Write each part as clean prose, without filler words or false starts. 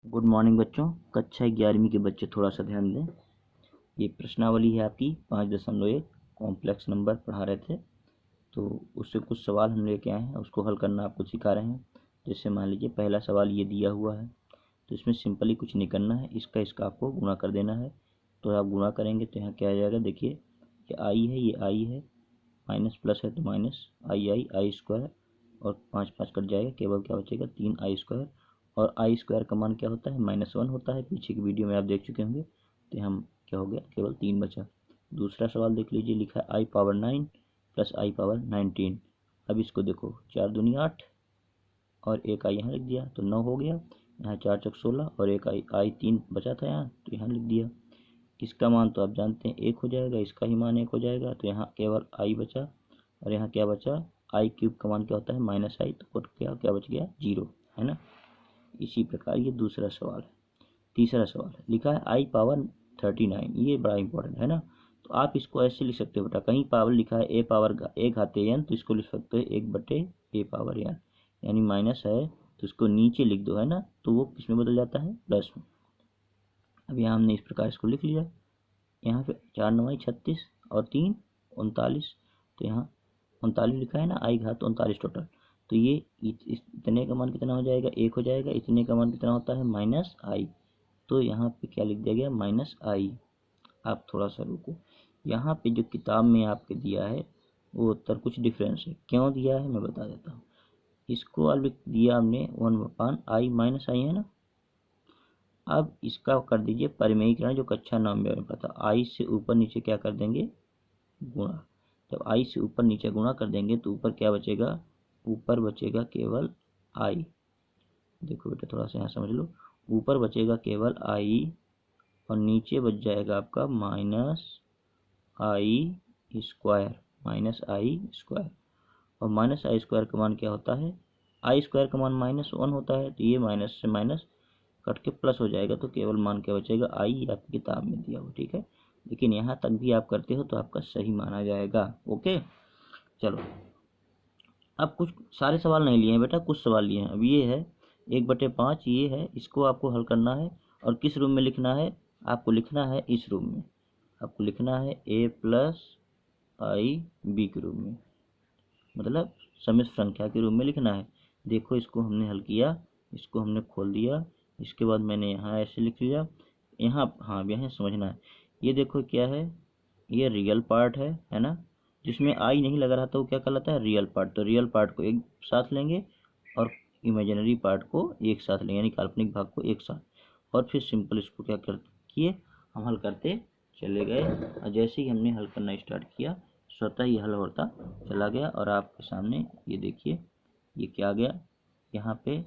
Good morning बच्चों। कक्षा 11वीं के बच्चे थोड़ा सा ध्यान दें। ये प्रश्नावली है आपकी 5.1 कॉम्प्लेक्स नंबर पढ़ा रहे थे, तो उससे कुछ सवाल हम लेके आए हैं, उसको हल करना आपको सिखा रहे हैं। जैसे मान लीजिए पहला सवाल ये दिया हुआ है, तो इसमें सिंपली कुछ नहीं करना है, इसका आपको गुणा कर देना है। तो आप गुणा करेंगे तो यहाँ क्या आ जाएगा, देखिए कि आई है, ये आई है, माइनस प्लस है तो माइनस आई स्क्वायर, और 5 5 कट जाएगा, केवल क्या बचेगा 3i²। और i² का मान क्या होता है, -1 होता है, पीछे की वीडियो में आप देख चुके होंगे। तो हम क्या हो गया, केवल 3 बचा। दूसरा सवाल देख लीजिए, लिखा है i⁻9 + i⁻19। अब इसको देखो, 4 दूनी 8 और एक आई यहाँ लिख दिया तो 9 हो गया। यहाँ 4 चौक 16 और एक आई 3 बचा था यहाँ, तो यहाँ लिख दिया। इसका मान तो आप जानते हैं 1 हो जाएगा, इसका ही मान 1 हो जाएगा, तो यहाँ केवल आई बचा। और यहाँ क्या बचा, i³ का मान क्या होता है -i, तो क्या बच गया 0, है ना। इसी प्रकार ये दूसरा सवाल है। तीसरा सवाल है, लिखा है i⁻39, ये बड़ा इंपॉर्टेंट है ना। तो आप इसको ऐसे लिख सकते हो बेटा, कहीं पावर लिखा है a⁻n, तो इसको लिख सकते हो 1/a⁻n, यानी माइनस है तो इसको नीचे लिख दो, है ना, तो वो किस में बदल जाता है, प्लस में। अब यहाँ हमने इस प्रकार इसको लिख लिया। यहाँ पे 4 9 36 और 3 39, तो यहाँ 39 लिखा है ना, i⁻39 टोटल। तो ये इतने का मान कितना हो जाएगा, 1 हो जाएगा। इतने का मान कितना होता है, -i, तो यहाँ पे क्या लिख दिया गया, -i। आप थोड़ा सा रुको, यहाँ पे जो किताब में आपके दिया है वो उत्तर कुछ डिफरेंस है। क्यों दिया है मैं बता देता हूँ। इसको अब लिख दिया हमने 1/i है ना। अब इसका कर दीजिए परिमेयीकरण, जो कक्षा 9 में पता, आई से ऊपर नीचे क्या कर देंगे, गुणा। जब आई से ऊपर नीचे गुणा कर देंगे तो ऊपर क्या बचेगा, ऊपर बचेगा केवल आई। देखो बेटा थोड़ा सा यहाँ समझ लो, ऊपर बचेगा केवल आई और नीचे बच जाएगा आपका -i²। और -i² का मान क्या होता है, i² का मान -1 होता है, तो ये माइनस से माइनस कट के प्लस हो जाएगा, तो केवल मान क्या बचेगा, आई आपकी किताब में दिया हो, ठीक है। लेकिन यहाँ तक भी आप करते हो तो आपका सही माना जाएगा। ओके चलो, अब कुछ सारे सवाल नहीं लिए हैं बेटा, कुछ सवाल लिए हैं। अब ये है 1/5, ये है, इसको आपको हल करना है। और किस रूम में लिखना है, आपको लिखना है इस रूम में, आपको लिखना है a+i⁻b के रूम में, मतलब समिश्र संख्या के रूप में लिखना है। देखो इसको हमने हल किया, इसको हमने खोल दिया, इसके बाद मैंने यहाँ ऐसे लिख लिया। यहाँ हाँ यहाँ समझना है, ये देखो क्या है, ये रियल पार्ट है ना। जिसमें आई नहीं लगा रहा था वो क्या कहलाता है, रियल पार्ट। तो रियल पार्ट को एक साथ लेंगे और इमेजिनरी पार्ट को एक साथ लेंगे, यानी काल्पनिक भाग को एक साथ। और फिर सिंपल इसको क्या कर किए, हम हल करते चले गए। और जैसे ही हमने हल करना स्टार्ट किया, स्वतः ही हल होता चला गया। और आपके सामने ये देखिए, ये क्या आ गया, यहाँ पे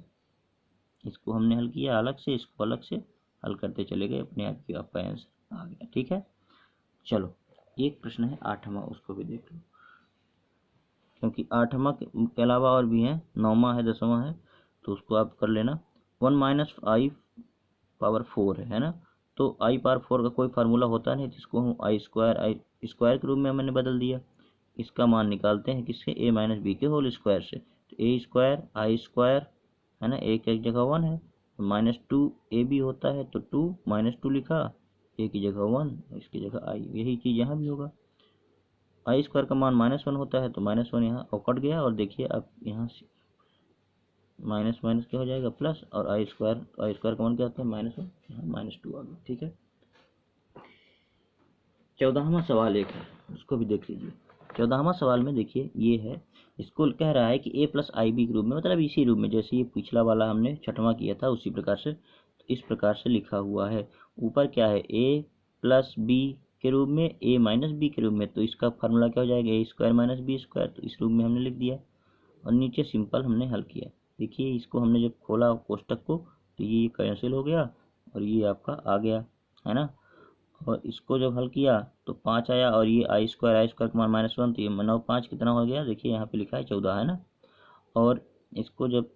इसको हमने हल किया अलग से, इसको अलग से हल करते चले गए, अपने आप की आपका आंसर आ गया, ठीक है। चलो एक प्रश्न है 8वां, उसको भी देख लो, क्योंकि 8वां के अलावा और भी है, 9वां है, 10वां है, तो उसको आप कर लेना। 1 - i⁴ है ना। तो i⁴ का कोई फार्मूला होता नहीं, जिसको हम i² के रूप में मैंने बदल दिया। इसका मान निकालते हैं किससे, a-b² से। तो a², i² है ना, एक एक जगह 1 है, तो -2ab होता है, तो 2 -2 लिखा, a की जगह 1, इसकी जगह i। यही चीज़ यहाँ भी होगा, i² का मान -1 होता है, तो -1 यहाँ और कट गया। और देखिए अब यहाँ से माइनस माइनस क्या हो जाएगा, प्लस। और i² का मान क्या होता है, -1, यहाँ -2 आ गया, ठीक है। 14वां सवाल एक है, उसको भी देख लीजिए। 14वां सवाल में देखिए ये है, इसको कह रहा है कि a+ib के रूप में, मतलब इसी रूप में जैसे ये पिछला वाला हमने 6वां किया था उसी प्रकार से। तो इस प्रकार से लिखा हुआ है, ऊपर क्या है, a+b के रूप में, a-b के रूप में। तो इसका फार्मूला क्या हो जाएगा, a² - b², तो इस रूप में हमने लिख दिया। और नीचे सिंपल हमने हल किया। देखिए इसको हमने जब खोला कोष्टक को, तो ये कैंसिल हो गया और ये आपका आ गया, है ना। और इसको जब हल किया तो 5 आया, और ये i² का मान -1, तो ये 9 5 कितना हो गया, देखिए यहाँ पे लिखा है 14, है ना। और इसको जब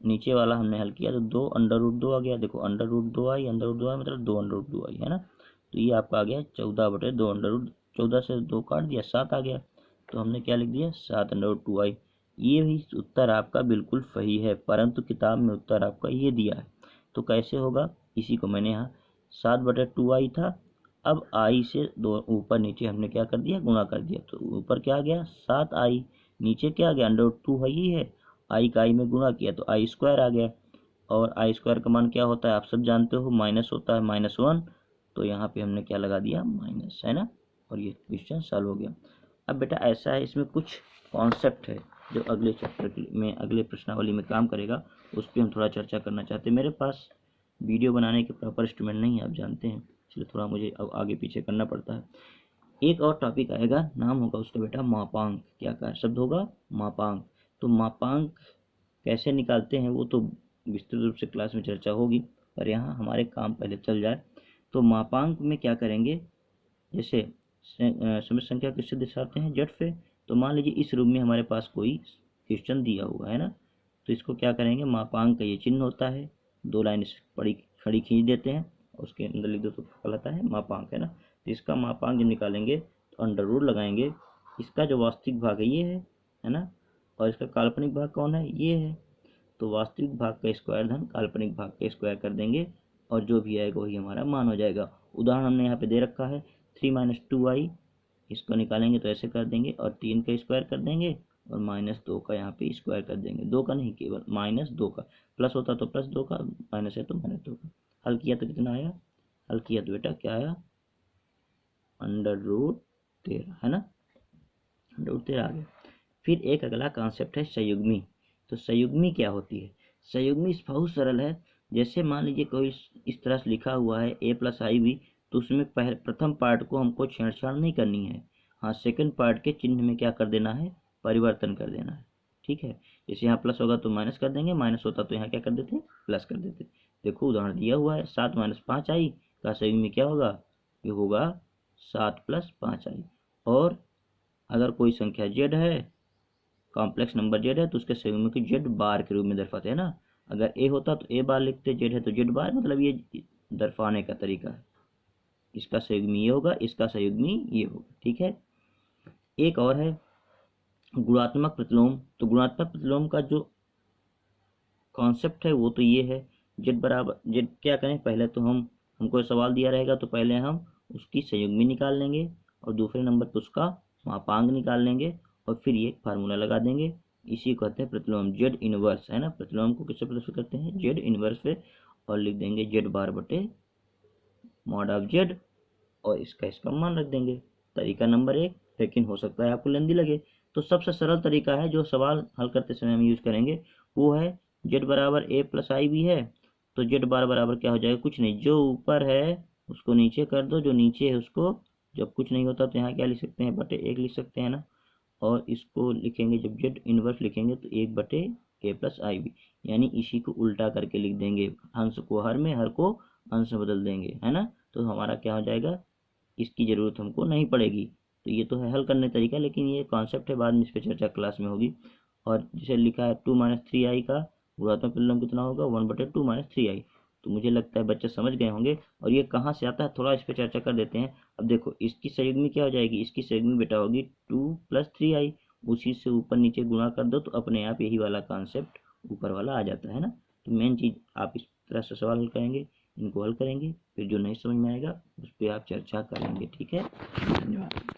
नीचे वाला हमने हल किया तो 2√2 आ गया। देखो √2i, √2i मतलब 2√2i, है ना। तो ये आपका आ गया 14/2 14 से 2 काट दिया, 7 आ गया। तो हमने क्या लिख दिया, 7√2i। ये भी उत्तर आपका बिल्कुल सही है, परंतु किताब में उत्तर आपका ये दिया है। तो कैसे होगा, इसी को मैंने यहाँ 7/2i था, अब i से दो ऊपर नीचे हमने क्या कर दिया, गुणा कर दिया, तो ऊपर क्या आ गया 7i, नीचे क्या आ गया √2 है ही है, i का i में गुणा किया तो i स्क्वायर आ गया, और i स्क्वायर का मान क्या होता है आप सब जानते हो, माइनस होता है -1, तो यहाँ पे हमने क्या लगा दिया माइनस, है ना, और ये क्वेश्चन सॉल्व हो गया। अब बेटा ऐसा है, इसमें कुछ कॉन्सेप्ट है जो अगले चैप्टर में अगले प्रश्नावली में काम करेगा, उस पर हम थोड़ा चर्चा करना चाहते हैं। मेरे पास वीडियो बनाने के प्रॉपर इंस्ट्रूमेंट नहीं है, आप जानते हैं, इसलिए थोड़ा मुझे अब आगे पीछे करना पड़ता है। एक और टॉपिक आएगा, नाम होगा उसका बेटा मापांक। क्या का शब्द होगा, मापांक। तो मापांक कैसे निकालते हैं वो तो विस्तृत रूप से क्लास में चर्चा होगी, पर यहाँ हमारे काम पहले चल जाए। तो मापांक में क्या करेंगे, जैसे समित संख्या किससे दर्शाते हैं, जेड से। तो मान लीजिए इस रूप में हमारे पास कोई क्वेश्चन दिया हुआ है ना, तो इसको क्या करेंगे, मापांक का ये चिन्ह होता है, 2 लाइन बड़ी खड़ी खींच देते हैं, उसके अंदर लिख दो तो क्या आता है, मापांक, है ना। तो इसका मापांक जब निकालेंगे तो अंडर रूट लगाएंगे, इसका जो वास्तविक भाग है ये है ना, और इसका काल्पनिक भाग कौन है, ये है। तो वास्तविक भाग का स्क्वायर धन काल्पनिक भाग का स्क्वायर कर देंगे, और जो भी आएगा वही हमारा मान हो जाएगा। उदाहरण हमने यहाँ पे दे रखा है 3 - 2i, इसको निकालेंगे तो ऐसे कर देंगे, और 3 का स्क्वायर कर देंगे, और -2 का यहाँ पे स्क्वायर कर देंगे, 2 का नहीं, केवल -2 का, प्लस होता तो +2 का, माइनस है तो -2 का। हल किया तो कितना आया, हल किया तो बेटा क्या आया, √13, है ना, √13 आ गया। फिर एक अगला कॉन्सेप्ट है संयुग्मी। तो संयुग्मी क्या होती है, संयुग्मी बहुत सरल है। जैसे मान लीजिए कोई इस तरह से लिखा हुआ है a+ib, तो उसमें प्रथम पार्ट को हमको छेड़छाड़ नहीं करनी है, हाँ सेकंड पार्ट के चिन्ह में क्या कर देना है, परिवर्तन कर देना है, ठीक है। जैसे यहाँ प्लस होगा तो माइनस कर देंगे, माइनस होता तो यहाँ क्या कर देते, प्लस कर देते। देखो उदाहरण दिया हुआ है, 7 - 5i का संयुग्मी क्या होगा, ये होगा 7 + 5i। और अगर कोई संख्या जेड है, कॉम्प्लेक्स नंबर जेड है, तो उसके संयुग्म को जेड बार के रूप में दर्शाते हैं ना। अगर ए होता तो ए बार लिखते, जेड है तो जेड बार, मतलब ये दर्शाने का तरीका है। इसका संयुग्मी ये होगा, इसका संयुग्मी ये होगा, ठीक है। एक और है गुणात्मक प्रतिलोम। तो गुणात्मक प्रतिलोम का जो कॉन्सेप्ट है वो तो ये है, जेड बराबर जेड, क्या करें पहले तो हमको सवाल दिया रहेगा तो पहले हम उसकी संयुग्मी निकाल लेंगे, और दूसरे नंबर पर उसका मापांक निकाल लेंगे, और फिर ये फार्मूला लगा देंगे। इसी को कहते हैं प्रतिलोम, जेड इनवर्स, है ना। प्रतिलोम को किससे प्रदर्शित करते हैं, जेड इनवर्स पे, और लिख देंगे जेड बार बटे मॉड ऑफ जेड, और इसका मान रख देंगे। तरीका नंबर 1, लेकिन हो सकता है आपको लेंदी लगे, तो सबसे सरल तरीका है जो सवाल हल करते समय हम यूज करेंगे, वो है जेड बराबर a+ib है, तो जेड बार बराबर क्या हो जाएगा, कुछ नहीं, जो ऊपर है उसको नीचे कर दो, जो नीचे है उसको, जब कुछ नहीं होता तो यहाँ क्या लिख सकते हैं, बटे 1 लिख सकते हैं ना। और इसको लिखेंगे, जब जेड इनवर्स लिखेंगे तो 1/a+ib, यानी इसी को उल्टा करके लिख देंगे, अंश को हर में, हर को अंश में बदल देंगे, है ना। तो हमारा क्या हो जाएगा, इसकी ज़रूरत हमको नहीं पड़ेगी। तो ये तो है हल करने तरीका, लेकिन ये कॉन्सेप्ट है, बाद में इस पर चर्चा क्लास में होगी। और जिसे लिखा है 2 - 3i का गुणात्मक परिणाम कितना होगा, 1/2 - 3i। तो मुझे लगता है बच्चे समझ गए होंगे। और ये कहाँ से आता है, थोड़ा इस पर चर्चा कर देते हैं। अब देखो इसकी संयुग्मी क्या हो जाएगी, इसकी संयुग्मी बेटा होगी 2 + 3i, उसी से ऊपर नीचे गुणा कर दो तो अपने आप यही वाला कॉन्सेप्ट ऊपर वाला आ जाता है ना। तो मेन चीज़ आप इस तरह से सवाल हल करेंगे, इनको हल करेंगे, फिर जो नहीं समझ में आएगा उस पर आप चर्चा करेंगे, ठीक है। धन्यवाद।